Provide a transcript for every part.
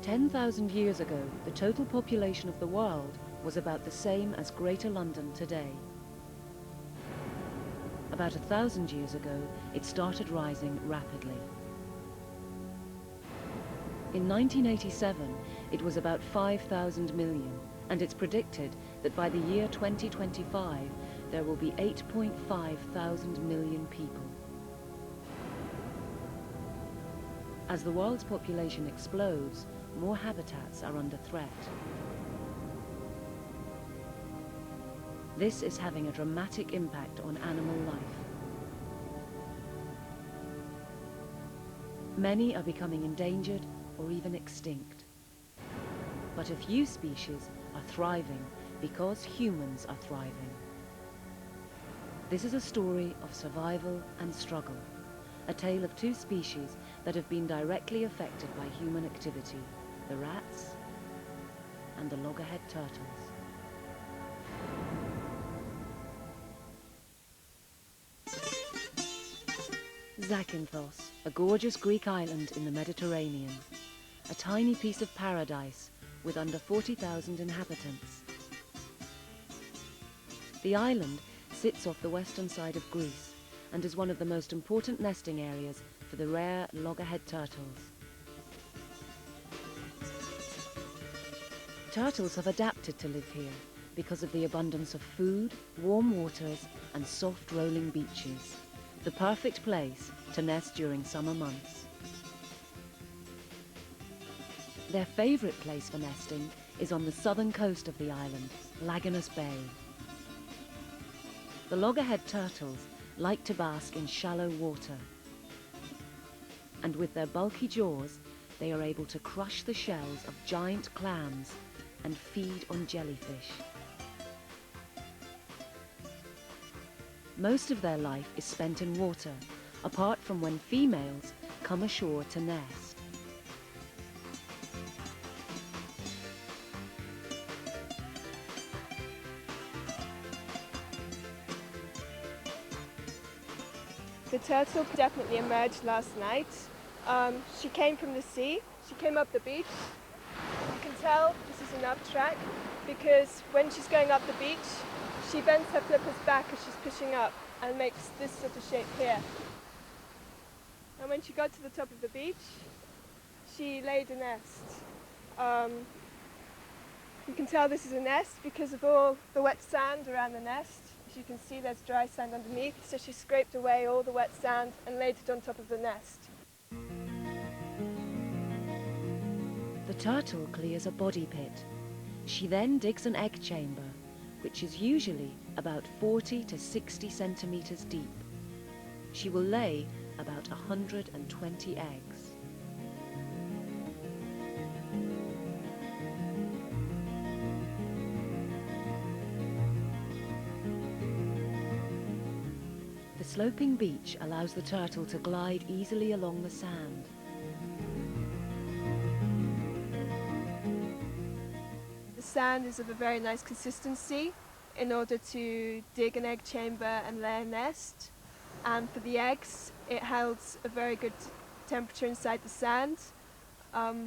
10,000 years ago, the total population of the world was about the same as Greater London today. About 1,000 years ago, it started rising rapidly. In 1987, it was about 5,000 million, and it's predicted that by the year 2025, there will be 8.5 thousand million people. As the world's population explodes, more habitats are under threat. This is having a dramatic impact on animal life. Many are becoming endangered or even extinct. But a few species are thriving because humans are thriving. This is a story of survival and struggle, a tale of two species that have been directly affected by human activity, the rats and the loggerhead turtles. Zakynthos, a gorgeous Greek island in the Mediterranean, a tiny piece of paradise with under 40,000 inhabitants. The island sits off the western side of Greece and is one of the most important nesting areas for the rare loggerhead turtles. Turtles have adapted to live here because of the abundance of food, warm waters and soft rolling beaches, the perfect place to nest during summer months. Their favourite place for nesting is on the southern coast of the island, Lagunus Bay. The loggerhead turtles like to bask in shallow water, and with their bulky jaws, they are able to crush the shells of giant clams and feed on jellyfish. Most of their life is spent in water, apart from when females come ashore to nest. The turtle definitely emerged last night. She came from the sea, she came up the beach. You can tell this is an up track because when she's going up the beach, she bends her flippers back as she's pushing up and makes this sort of shape here. And when she got to the top of the beach, she laid a nest. You can tell this is a nest because of all the wet sand around the nest. As you can see, there's dry sand underneath, so she scraped away all the wet sand and laid it on top of the nest. The turtle clears a body pit. She then digs an egg chamber, which is usually about 40 to 60 centimeters deep. She will lay about 120 eggs. The sloping beach allows the turtle to glide easily along the sand. The sand is of a very nice consistency in order to dig an egg chamber and lay a nest. And for the eggs, it holds a very good temperature inside the sand,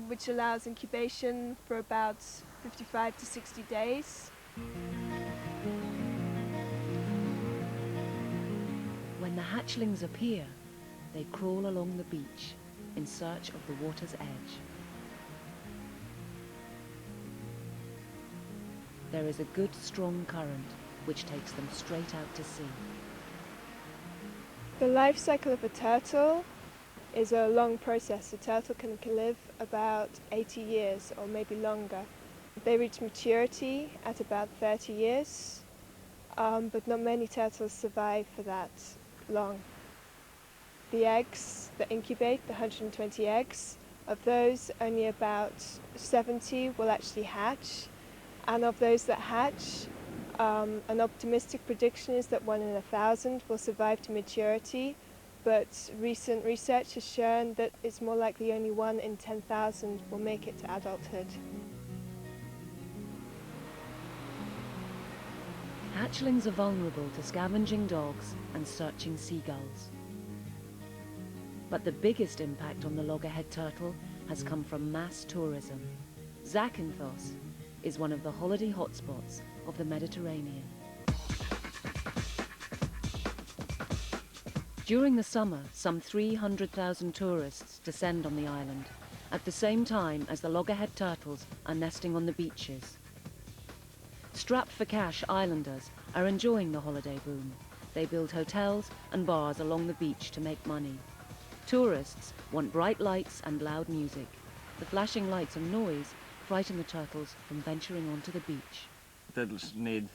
which allows incubation for about 55 to 60 days. When the hatchlings appear, they crawl along the beach in search of the water's edge. There is a good strong current which takes them straight out to sea. The life cycle of a turtle is a long process. A turtle can live about 80 years or maybe longer. They reach maturity at about 30 years, but not many turtles survive for that long. The eggs that incubate, the 120 eggs, of those only about 70 will actually hatch, and of those that hatch, an optimistic prediction is that 1 in 1,000 will survive to maturity, but recent research has shown that it's more likely only 1 in 10,000 will make it to adulthood. Hatchlings are vulnerable to scavenging dogs and searching seagulls. But the biggest impact on the loggerhead turtle has come from mass tourism. Zakynthos is one of the holiday hotspots of the Mediterranean. During the summer, some 300,000 tourists descend on the island, at the same time as the loggerhead turtles are nesting on the beaches. Strapped for cash islanders are enjoying the holiday boom. They build hotels and bars along the beach to make money. Tourists want bright lights and loud music. The flashing lights and noise frighten the turtles from venturing onto the beach. Turtles need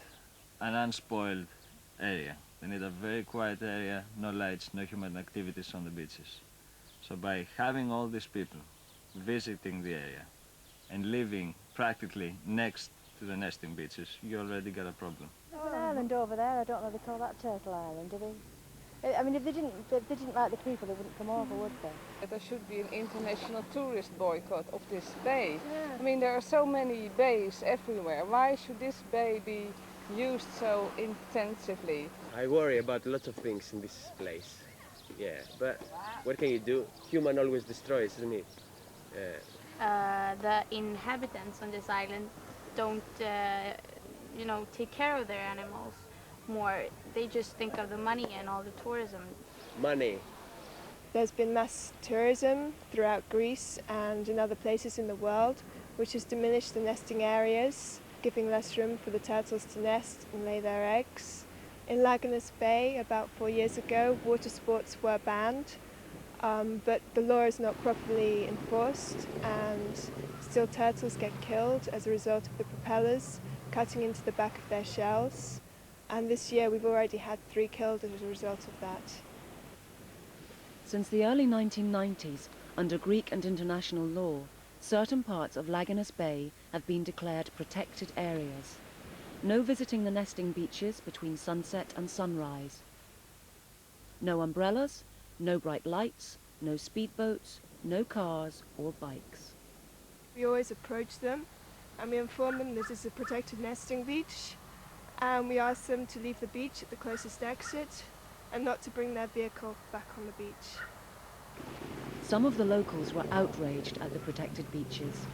an unspoiled area. They need a very quiet area, no lights, no human activities on the beaches. So by having all these people visiting the area and living practically next to the nesting beaches, you already got a problem. There's an island over there, I don't know, they call that Turtle Island, do they? I mean, if they didn't like the people, they wouldn't come over, would they? There should be an international tourist boycott of this bay. Yeah. I mean, there are so many bays everywhere. Why should this bay be used so intensively? I worry about lots of things in this place. Yeah, but what can you do? Human always destroys, isn't it? The inhabitants on this island don't, take care of their animals more. They just think of the money and all the tourism. Money. There's been mass tourism throughout Greece and in other places in the world, which has diminished the nesting areas, giving less room for the turtles to nest and lay their eggs. In Lagunas Bay, about 4 years ago, water sports were banned, but the law is not properly enforced, and still turtles get killed as a result of the propellers cutting into the back of their shells. And this year we've already had 3 killed as a result of that. Since the early 1990s, under Greek and international law, certain parts of Lagunas Bay have been declared protected areas. No visiting the nesting beaches between sunset and sunrise. No umbrellas, no bright lights, no speedboats, no cars or bikes. We always approach them and we inform them this is a protected nesting beach, and we ask them to leave the beach at the closest exit and not to bring their vehicle back on the beach. Some of the locals were outraged at the protected beaches.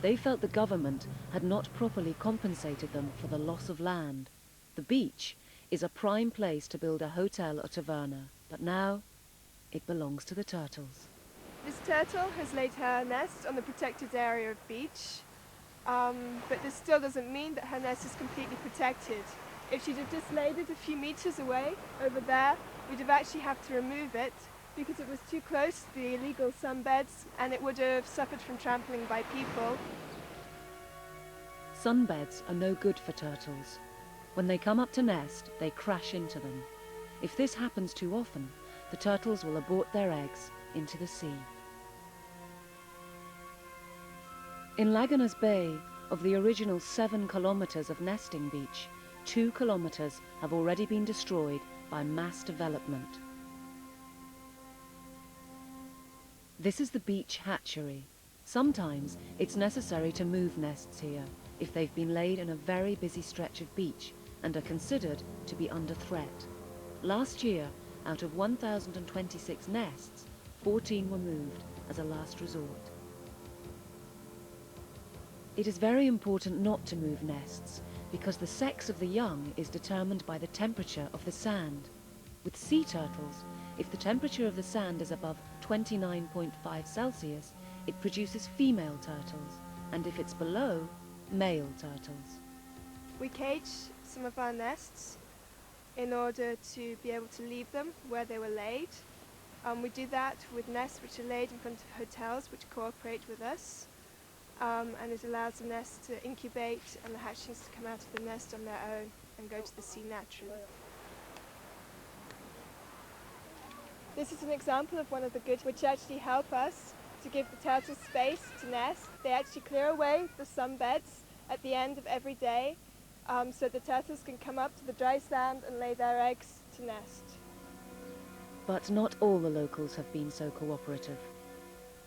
They felt the government had not properly compensated them for the loss of land. The beach is a prime place to build a hotel or taverna, but now it belongs to the turtles. This turtle has laid her nest on the protected area of beach, but this still doesn't mean that her nest is completely protected. If she'd have just laid it a few meters away, over there, we'd have actually have to remove it because it was too close to the illegal sunbeds and it would have suffered from trampling by people. Sunbeds are no good for turtles. When they come up to nest, they crash into them. If this happens too often, the turtles will abort their eggs into the sea. In Lagunas Bay, of the original 7 kilometers of nesting beach, 2 kilometers have already been destroyed by mass development. This is the beach hatchery. Sometimes it's necessary to move nests here if they've been laid in a very busy stretch of beach and are considered to be under threat. Last year, out of 1,026 nests, 14 were moved as a last resort. It is very important not to move nests because the sex of the young is determined by the temperature of the sand. With sea turtles, if the temperature of the sand is above 29.5 Celsius, it produces female turtles, and if it's below, male turtles. We cage some of our nests in order to be able to leave them where they were laid. We do that with nests which are laid in front of hotels which cooperate with us, and it allows the nest to incubate and the hatchlings to come out of the nest on their own and go to the sea naturally. This is an example of one of the goods which actually help us to give the turtles space to nest. They actually clear away the sunbeds at the end of every day so the turtles can come up to the dry sand and lay their eggs to nest. But not all the locals have been so cooperative.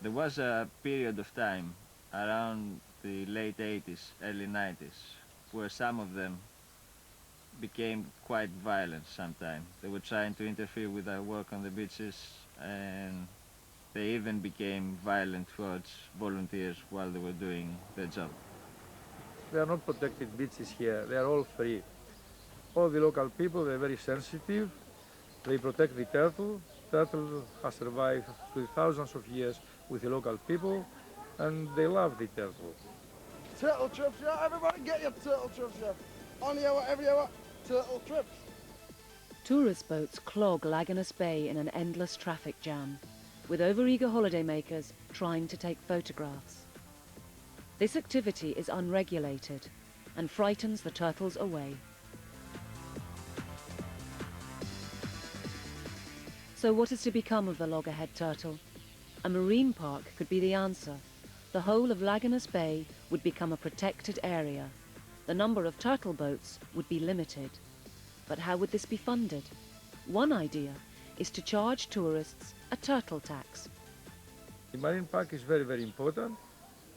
There was a period of time around the late 80s, early 90s, where some of them became quite violent sometimes. They were trying to interfere with our work on the beaches, and They even became violent towards volunteers while they were doing their job. There are not protected beaches here, they are all free. All the local people, they're very sensitive. They protect the turtle. Turtle has survived through thousands of years with the local people, and they love the turtle. Turtle trips, yeah, everybody get your turtle trips, yeah. On here, whatever you want, turtle trips. Tourist boats clog Laganus Bay in an endless traffic jam, with overeager holidaymakers trying to take photographs. This activity is unregulated and frightens the turtles away. So what is to become of the loggerhead turtle? A marine park could be the answer. The whole of Laganus Bay would become a protected area. The number of turtle boats would be limited. But how would this be funded? One idea is to charge tourists a turtle tax. The marine park is very, very important.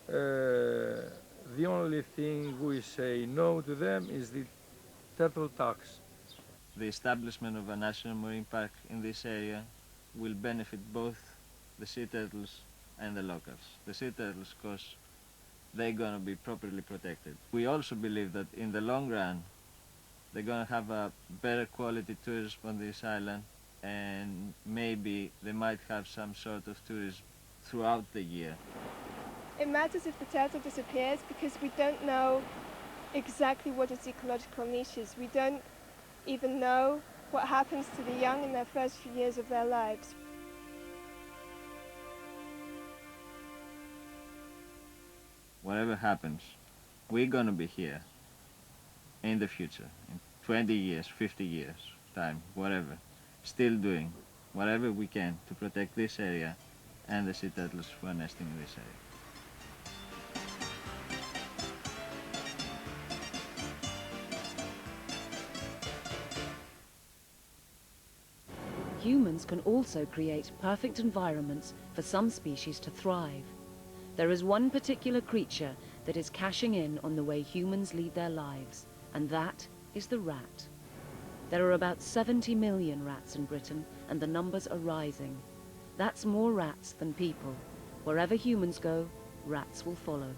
The only thing we say no to them is the turtle tax. The establishment of a national marine park in this area will benefit both the sea turtles and the locals. The sea turtles, because they're going to be properly protected. We also believe that in the long run, they're going to have a better quality tourism on this island, and maybe they might have some sort of tourism throughout the year. It matters if the turtle disappears because we don't know exactly what its ecological niche is. We don't even know what happens to the young in their first few years of their lives. Whatever happens, we're going to be here in the future, in 20 years, 50 years time, whatever, still doing whatever we can to protect this area and the sea turtles who are nesting in this area. Humans can also create perfect environments for some species to thrive. There is one particular creature that is cashing in on the way humans lead their lives, and that is the rat. There are about 70 million rats in Britain, and the numbers are rising. That's more rats than people. Wherever humans go, rats will follow.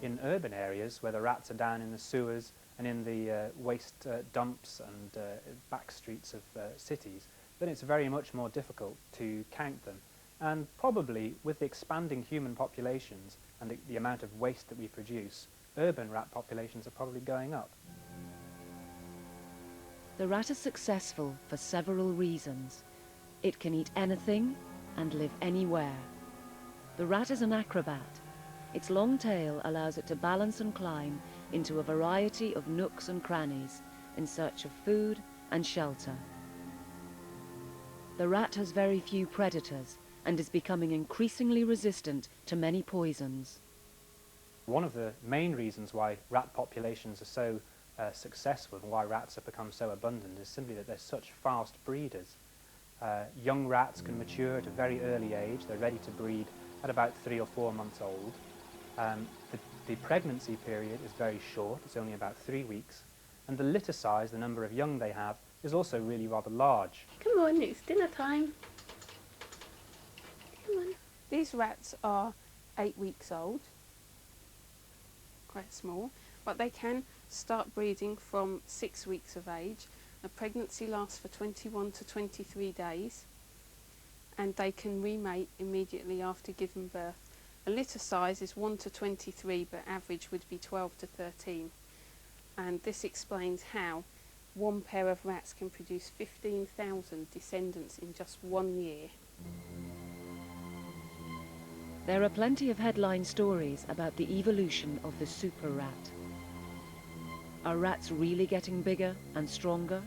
In urban areas where the rats are down in the sewers and in the waste dumps and back streets of cities, then it's very much more difficult to count them. And probably with the expanding human populations and the amount of waste that we produce, urban rat populations are probably going up. The rat is successful for several reasons. It can eat anything and live anywhere. The rat is an acrobat. Its long tail allows it to balance and climb into a variety of nooks and crannies in search of food and shelter. The rat has very few predators and is becoming increasingly resistant to many poisons. One of the main reasons why rat populations are so successful and why rats have become so abundant is simply that they're such fast breeders. Young rats can mature at a very early age. They're ready to breed at about 3 or 4 months old. The pregnancy period is very short, it's only about 3 weeks, and the litter size, the number of young they have, is also really rather large. Come on, it's dinner time. Come on. These rats are 8 weeks old, quite small, but they can start breeding from 6 weeks of age. A pregnancy lasts for 21 to 23 days, and they can remate immediately after giving birth. A litter size is 1 to 23, but average would be 12 to 13. And this explains how one pair of rats can produce 15,000 descendants in just 1 year. There are plenty of headline stories about the evolution of the super rat. Are rats really getting bigger and stronger?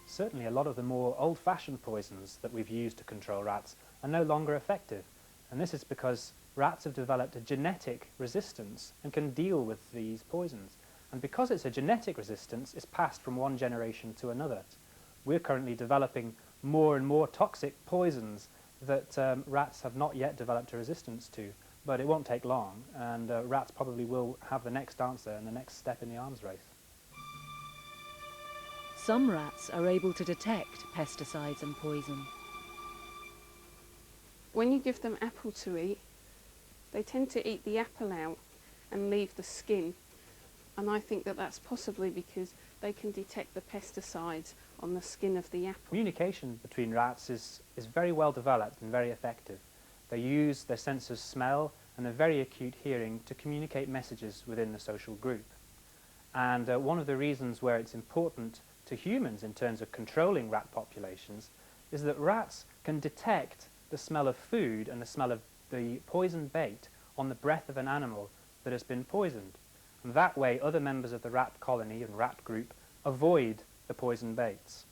Certainly a lot of the more old-fashioned poisons that we've used to control rats are no longer effective, and this is because rats have developed a genetic resistance and can deal with these poisons. And because it's a genetic resistance, it's passed from one generation to another. We're currently developing more and more toxic poisons that rats have not yet developed a resistance to, but it won't take long, and rats probably will have the next answer and the next step in the arms race. Some rats are able to detect pesticides and poison. When you give them apple to eat, they tend to eat the apple out and leave the skin. And I think that that's possibly because they can detect the pesticides on the skin of the apple. Communication between rats is very well developed and very effective. They use their sense of smell and their very acute hearing to communicate messages within the social group. And one of the reasons where it's important to humans in terms of controlling rat populations is that rats can detect the smell of food and the smell of the poisoned bait on the breath of an animal that has been poisoned. And that way other members of the rat colony and rat group avoid the poison baits.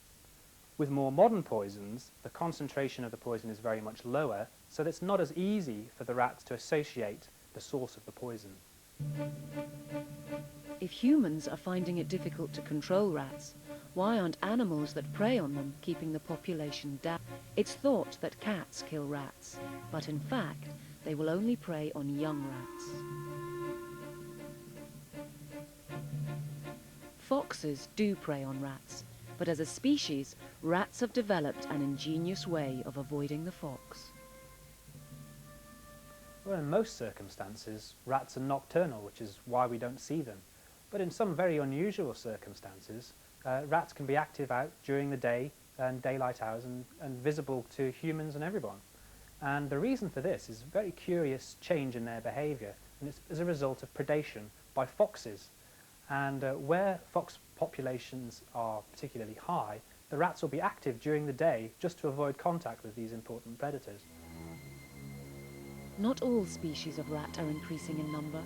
With more modern poisons, the concentration of the poison is very much lower, so that it's not as easy for the rats to associate the source of the poison. If humans are finding it difficult to control rats, why aren't animals that prey on them keeping the population down? It's thought that cats kill rats, but in fact, they will only prey on young rats. Foxes do prey on rats, but as a species, rats have developed an ingenious way of avoiding the fox. Well, in most circumstances, rats are nocturnal, which is why we don't see them. But in some very unusual circumstances, rats can be active out during the day and daylight hours and visible to humans and everyone. And the reason for this is a very curious change in their behaviour, and it's as a result of predation by foxes. And where fox populations are particularly high, the rats will be active during the day just to avoid contact with these important predators. Not all species of rat are increasing in number.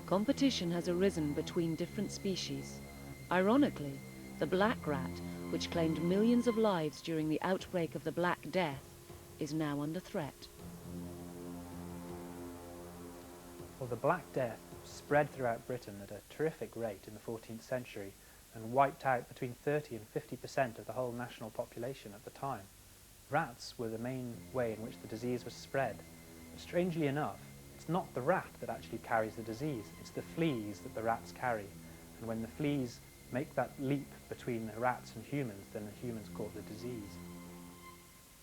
Competition has arisen between different species. Ironically, the black rat, which claimed millions of lives during the outbreak of the Black Death, is now under threat. Well, the Black Death spread throughout Britain at a terrific rate in the 14th century and wiped out between 30 and 50% of the whole national population at the time. Rats were the main way in which the disease was spread. But strangely enough, it's not the rat that actually carries the disease, it's the fleas that the rats carry. And when the fleas make that leap between the rats and humans, then the humans caught the disease.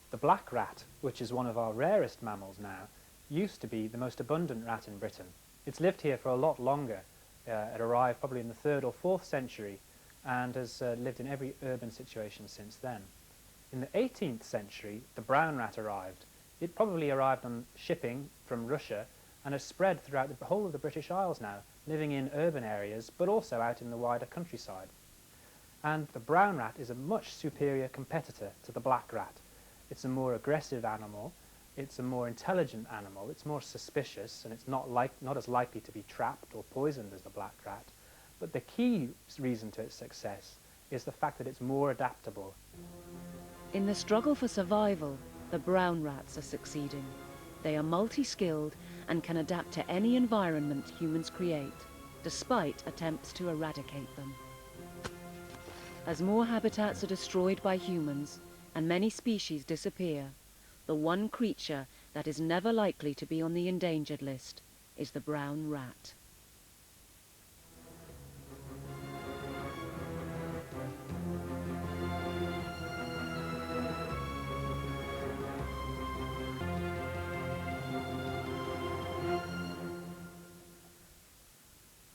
The black rat, which is one of our rarest mammals now, used to be the most abundant rat in Britain. It's lived here for a lot longer. It arrived probably in the 3rd or 4th century and has lived in every urban situation since then. In the 18th century, the brown rat arrived. It probably arrived on shipping from Russia and has spread throughout the whole of the British Isles now, living in urban areas but also out in the wider countryside. And the brown rat is a much superior competitor to the black rat. It's a more aggressive animal, it's a more intelligent animal, it's more suspicious, and it's not as likely to be trapped or poisoned as the black rat. But the key reason to its success is the fact that it's more adaptable. In the struggle for survival, the brown rats are succeeding. They are multi-skilled and can adapt to any environment humans create, despite attempts to eradicate them. As more habitats are destroyed by humans and many species disappear, the one creature that is never likely to be on the endangered list is the brown rat.